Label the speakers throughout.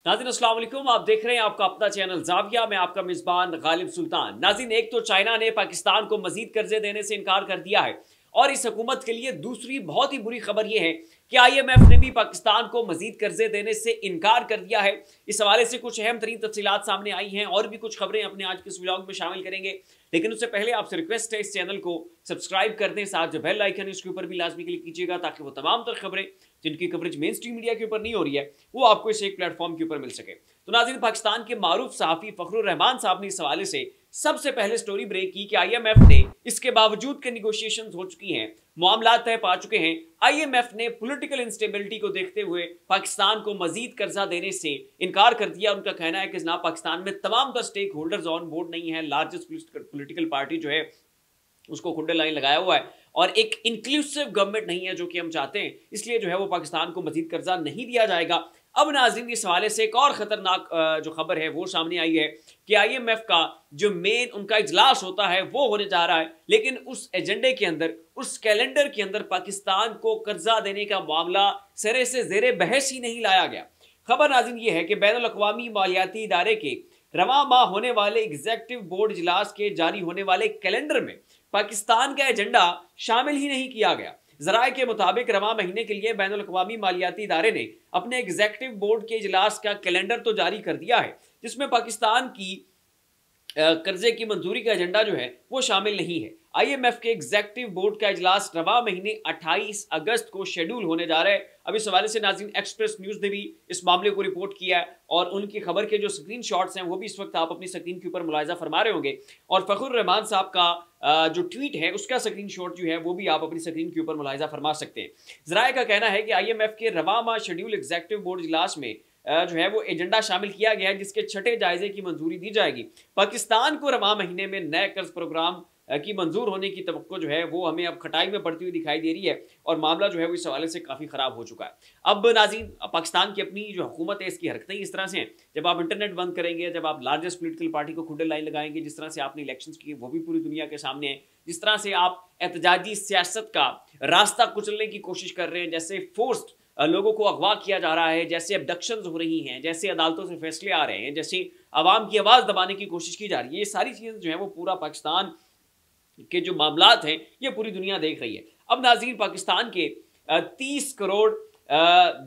Speaker 1: नाज़रीन अस्सलाम वालेकुम, आप देख रहे हैं आपका अपना चैनल ज़ाविया। मैं आपका मेज़बान गालिब सुल्तान। नाज़रीन, एक तो चाइना ने पाकिस्तान को मजीद कर्जे देने से इनकार कर दिया है और इस हुकूमत के लिए दूसरी बहुत ही बुरी खबर यह है कि IMF ने भी पाकिस्तान को मजीद कर्जे देने से इनकार कर दिया है। इस हवाले से कुछ अहम तरीन तफसीलात सामने आई हैं और भी कुछ खबरें अपने आज के इस व्लॉग में शामिल करेंगे, लेकिन उससे पहले आपसे रिक्वेस्ट है इस चैनल को सब्सक्राइब कर दें, साथ जो बेल आइकन है उसके ऊपर भी लाजमी क्लिक कीजिएगा ताकि वो तमाम तर खबरें जिनकी कवरेज मेन स्ट्रीम मीडिया के ऊपर नहीं हो रही है वो आपको इस एक प्लेटफॉर्म के ऊपर मिल सके। तो नाज़रीन, पाकिस्तान के मारूफ सहाफ़ी फखरुर रहमान साहब ने इस हवाले से सबसे पहले स्टोरी ब्रेक की कि IMF ने इसके बावजूद के निगोशिएशंस हो चुकी हैं, मामला तय पा चुके हैं। IMF ने पॉलिटिकल इंस्टेबिलिटी को देखते हुए पाकिस्तान को मजीद कर्जा देने से इनकार कर दिया। उनका कहना है कि जनाब पाकिस्तान में तमाम the stakeholders on board नहीं है, लार्जेस्ट पॉलिटिकल पार्टी जो है उसको खुंडे लाइन लगाया हुआ है और एक इंक्लूसिव गवर्नमेंट नहीं है जो कि हम चाहते हैं, इसलिए जो है वो पाकिस्तान को मजीद कर्जा नहीं दिया जाएगा। अब नाज़रीन, इस हवाले से एक और खतरनाक जो खबर है वो सामने आई है कि IMF का जो मेन उनका इजलास होता है वो होने जा रहा है, लेकिन उस एजेंडे के अंदर, उस कैलेंडर के अंदर पाकिस्तान को कर्जा देने का मामला सिरे से ज़ेरे बहस ही नहीं लाया गया। खबर नाज़रीन ये है कि बैनुल अक़वामी मालियाती इदारे के रवा माह होने वाले एग्जीक्यूटिव बोर्ड इजलास के जारी होने वाले कैलेंडर में पाकिस्तान का एजेंडा शामिल ही नहीं किया गया। जराये के मुताबिक रवा महीने के लिए बैनुल अक़वामी मालियाती इदारे ने अपने एग्जीक्यूटिव बोर्ड के इजलास का कैलेंडर तो जारी कर दिया है, जिसमें पाकिस्तान की कर्जे की मंजूरी का एजेंडा जो है वो शामिल नहीं है। IMF के एग्जीक्यूटिव बोर्ड का इजलास रवा महीने 28 अगस्त को शेड्यूल होने जा रहा है। अब इस हवाले से नाज़रीन एक्सप्रेस न्यूज़ ने भी इस मामले को रिपोर्ट किया है और उनकी खबर के जो स्क्रीनशॉट्स हैं वो भी इस वक्त आप अपनी स्क्रीन के ऊपर मुलाहिजा फरमा रहे होंगे और फखरुर रहमान साहब का जो ट्वीट है उसका स्क्रीनशॉट जो है वो भी आप अपनी स्क्रीन के ऊपर मुलाहिजा फरमा सकते हैं। ज़राए का कहना है कि IMF के रवा माह शेड्यूल एग्जीक्यूटिव बोर्ड इजलास में जो है वो एजेंडा शामिल किया गया है, जिसके छठे जायजे की मंजूरी दी जाएगी। पाकिस्तान को रवा महीने में नए कर्ज प्रोग्राम की मंजूर होने की तवक्को जो है वो हमें अब खटाई में पड़ती हुई दिखाई दे रही है और मामला जो है वो इस हवाले से काफ़ी ख़राब हो चुका है। अब नाज़रीन, पाकिस्तान की अपनी जो हुकूमत है इसकी हरकतें इस तरह से हैं, जब आप इंटरनेट बंद करेंगे, जब आप लार्जेस्ट पॉलिटिकल पार्टी को खुंडे लाइन लगाएंगे, जिस तरह से आपने इलेक्शंस की वो भी पूरी दुनिया के सामने है, जिस तरह से आप एहतजाजी सियासत का रास्ता कुचलने की कोशिश कर रहे हैं, जैसे फोर्स्ड लोगों को अगवा किया जा रहा है, जैसे अबडक्शंस हो रही हैं, जैसे अदालतों से फैसले आ रहे हैं, जैसे आवाम की आवाज़ दबाने की कोशिश की जा रही है, ये सारी चीज़ें जो है वो पूरा पाकिस्तान के जो मामलात हैं ये पूरी दुनिया देख रही है। अब नाज़रीन, पाकिस्तान के 30 करोड़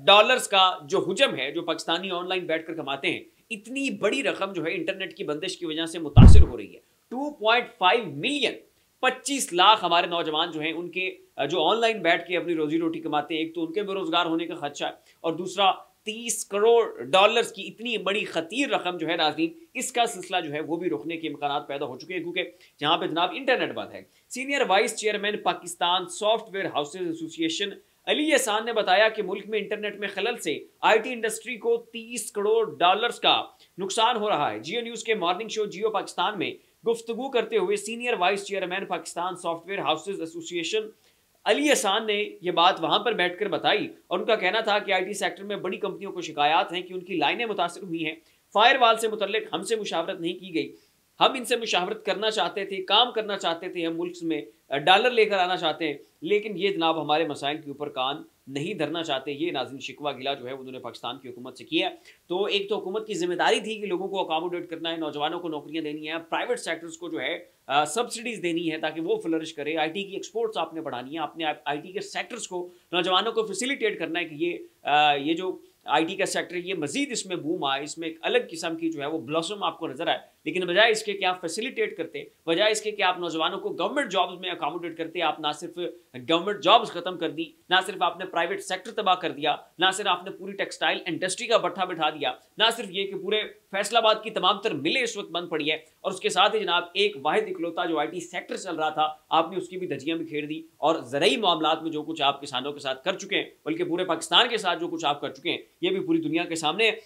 Speaker 1: डॉलर्स का जो हुजम है जो पाकिस्तानी ऑनलाइन बैठकर कमाते हैं, इतनी बड़ी रकम जो है इंटरनेट की बंदिश की वजह से मुतासिर हो रही है। 2.5 मिलियन 25 लाख हमारे नौजवान जो हैं उनके जो ऑनलाइन बैठ के अपनी रोजी रोटी कमाते हैं, एक तो उनके बेरोजगार होने का खदशा है और दूसरा 30 करोड़ डॉलर्स की इतनी बड़ी खतीर रकम जो है नाज़रीन, इसका सिलसिला जो है वो भी रोकने के इम्कानात पैदा हो चुके हैं, क्योंकि जहाँ पे जनाब इंटरनेट बंद है। Senior vice chairman Pakistan software houses association Ali एहसान ने बताया कि मुल्क में इंटरनेट में खलल से IT इंडस्ट्री को 30 करोड़ डॉलर्स का नुकसान हो रहा है। जियो न्यूज़ के मॉर्निंग शो जियो पाकिस्तान में गुफ्तगू करते हुए senior vice chairman Pakistan software houses association Ali एहसान ने यह बात वहां पर बैठकर बताई और उनका कहना था कि IT सेक्टर में बड़ी कंपनियों को शिकायत हैं कि उनकी लाइनें मुतासिर हुई हैं। फायरवॉल से मुतल्लिक हमसे मुशावरत नहीं की गई, हम इनसे मुशावरत करना चाहते थे, काम करना चाहते थे, हम मुल्क में डॉलर लेकर आना चाहते हैं, लेकिन ये जनाब हमारे मसाइल के ऊपर कान नहीं धरना चाहते। ये नाज़रीन शिकवा गिला जो है उन्होंने पाकिस्तान की हुकूमत से किया। तो एक तो हुकूमत की जिम्मेदारी थी कि लोगों को अकोमोडेट करना है, नौजवानों को नौकरियां देनी है, प्राइवेट सेक्टर्स को जो है सब्सिडीज देनी है ताकि वो फ्लरिश करे, IT की एक्सपोर्ट्स आपने बढ़ानी है, आपने IT के सेक्टर्स को, नौजवानों को फैसिलिटेट करना है कि ये जो IT का सेक्टर ये मजीद इसमें बूम आए, इसमें एक अलग किस्म की जो है वो ब्लॉसम आपको नजर आए। लेकिन बजाय इसके कि आप फैसिलिटेट करते, बजाय इसके कि आप नौजवानों को गवर्नमेंट जॉब्स में अकोमोडेट करते, आप ना सिर्फ गवर्नमेंट जॉब्स खत्म कर दी, ना सिर्फ आपने प्राइवेट सेक्टर तबाह कर दिया, ना सिर्फ आपने पूरी टेक्सटाइल इंडस्ट्री का भट्ठा बिठा दिया, ना सिर्फ ये कि पूरे फैसलाबाद की तमाम तर मिलें इस वक्त बंद पड़ी है और उसके साथ ही जनाब एक वाहिद इकलौता जो IT सेक्टर चल रहा था आपने उसकी भी धज्जियां भी खेड़ दी और ज़रूरी मामलात में जो कुछ आप किसानों के साथ कर चुके हैं, बल्कि पूरे पाकिस्तान के साथ जो कुछ आप कर चुके हैं, ये भी पूरी दुनिया के सामने है।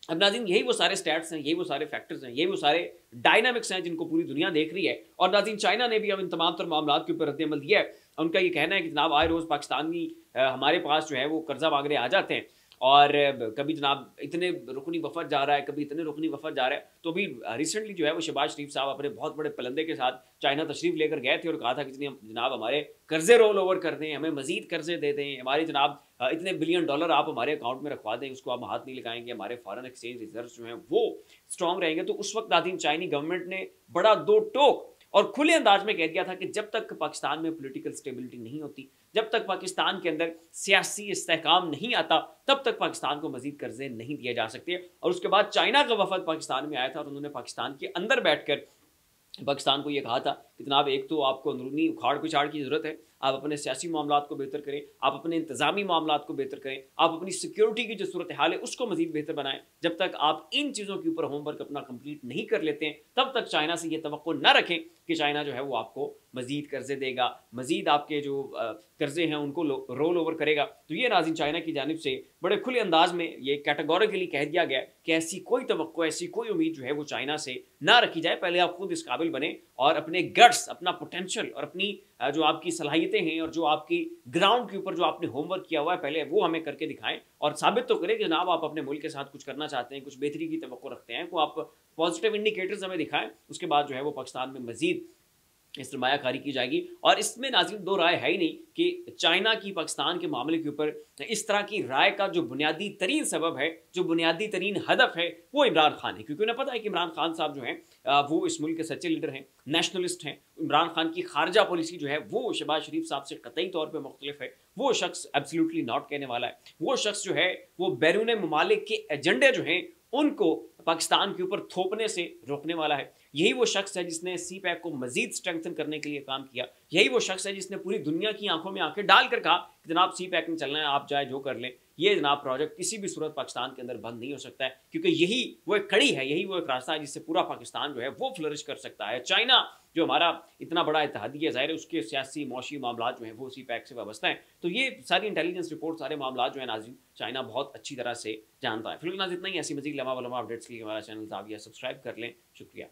Speaker 1: अब नाज़रीन, यही वो सारे स्टैट्स हैं, यही वो सारे फैक्टर्स हैं, यही वो सारे डायनामिक्स हैं जिनको पूरी दुनिया देख रही है और नाज़रीन चाइना ने भी अब इन तमाम तर मामलात के ऊपर रद्द-ए-अमल दिया है। उनका ये कहना है कि जनाब आए रोज़ पाकिस्तानी हमारे पास जो है वो कर्जा मांगने आ जाते हैं और कभी जनाब इतने रुकनी वफद जा रहा है, कभी इतने रुकनी वफद जा रहा है। तो अभी रिसेंटली जो है वो शहबाज शरीफ साहब अपने बहुत बड़े पलंदे के साथ चाइना तशरीफ लेकर गए थे और कहा था कि जनाब हमारे कर्जे रोल ओवर कर दें, हमें मजीद कर्जे दे दें, हमारी जनाब इतने बिलियन डॉलर आप हमारे अकाउंट में रखवा दें, उसको आप हाथ नहीं लगाएंगे, हमारे फॉरेन एक्सचेंज रिजर्व जो हैं वो स्ट्रॉन्ग रहेंगे। तो उस वक्त नाज़रीन चाइनी गवर्नमेंट ने बड़ा दो टोक और खुले अंदाज में कह दिया था कि जब तक पाकिस्तान में पॉलिटिकल स्टेबिलिटी नहीं होती, जब तक पाकिस्तान के अंदर सियासी इस्तेहकाम नहीं आता, तब तक पाकिस्तान को मजीद कर्जे नहीं दिए जा सकते। और उसके बाद चाइना का वफद पाकिस्तान में आया था और उन्होंने पाकिस्तान के अंदर बैठकर पाकिस्तान को ये कहा था कि जनाब एक तो आपको अंदरूनी उखाड़ पिछाड़ की ज़रूरत है, आप अपने सियासी मामलात को बेहतर करें, आप अपने इंतज़ामी मामलात को बेहतर करें, आप अपनी सिक्योरिटी की जो सूरत हाल है उसको मजीद बेहतर बनाएं। जब तक आप इन चीज़ों के ऊपर होमवर्क अपना कंप्लीट नहीं कर लेते हैं, तब तक चाइना से ये तवक्को न रखें कि चाइना जो है वो आपको मजीद कर्जे देगा, मजीद आपके जो कर्जे हैं उनको रोल ओवर करेगा। तो ये नाज़रीन चाइना की जानिब से बड़े खुले अंदाज में ये कैटेगोरिकली कह दिया गया कि ऐसी कोई तवक्को, ऐसी कोई उम्मीद जो है वो चाइना से ना रखी जाए। पहले आप खुद इस काबिल बने और अपने गट्स, अपना पोटेंशियल और अपनी जो आपकी सलाहियतें हैं और जो आपकी ग्राउंड के ऊपर जो आपने होमवर्क किया हुआ है पहले वो हमें करके दिखाएं और साबित तो करें कि जनाब आप अपने मुल्क के साथ कुछ करना चाहते हैं, कुछ बेहतरी की तवक्को रखते हैं, को आप पॉजिटिव इंडिकेटर्स हमें दिखाएं। उसके बाद जो है वो पाकिस्तान में मजीद सरमायाकारी की जाएगी। और इसमें नाज़रीन दो राय है ही नहीं कि चाइना की पाकिस्तान के मामले के ऊपर इस तरह की राय का जो बुनियादी तरीन सबब है, जो बुनियादी तरीन हदफ है, वो इमरान खान है। क्योंकि उन्हें पता है कि इमरान खान साहब जो हैं वो इस मुल्क के सच्चे लीडर हैं, नेशनलिस्ट हैं। इमरान खान की खारजा पॉलिसी जो है वो शहबाज शरीफ साहब से कतई तौर पर मुख्तलिफ है। वो शख्स एब्सोल्युटली नॉट कहने वाला है। वो शख्स जो है वो बैरून ममालिक के एजेंडे जो हैं उनको पाकिस्तान के ऊपर थोपने से रोकने वाला है। यही वो शख्स है जिसने CPEC को मजीद स्ट्रेंथन करने के लिए काम किया। यही वो शख्स है जिसने पूरी दुनिया की आंखों में आंखें डालकर कहा कि जनाब CPEC में चलना है, आप चाहे जो कर लें, ये जनाब प्रोजेक्ट किसी भी सूरत पाकिस्तान के अंदर बंद नहीं हो सकता है। क्योंकि यही वो एक कड़ी है, यही वो एक रास्ता है जिससे पूरा पाकिस्तान जो है वो फ्लरिश कर सकता है। चाइना जो हमारा इतना बड़ा इत्तेहादी है, ज़ाहिर है उसके सियासी मौशी मामला जो हैं वो CPEC से वाबस्ता हैं। तो ये सारी इंटेलिजेंस रिपोर्ट, सारे मामला जो है नाज़रीन चाइना बहुत अच्छी तरह से जानता है। फिलहाल नाज़रीन इतना ही। ऐसी मज़ीद लम्हा अपडेट्स के लिए हमारा चैनल ज़ाविया सब्सक्राइब कर लें। शुक्रिया।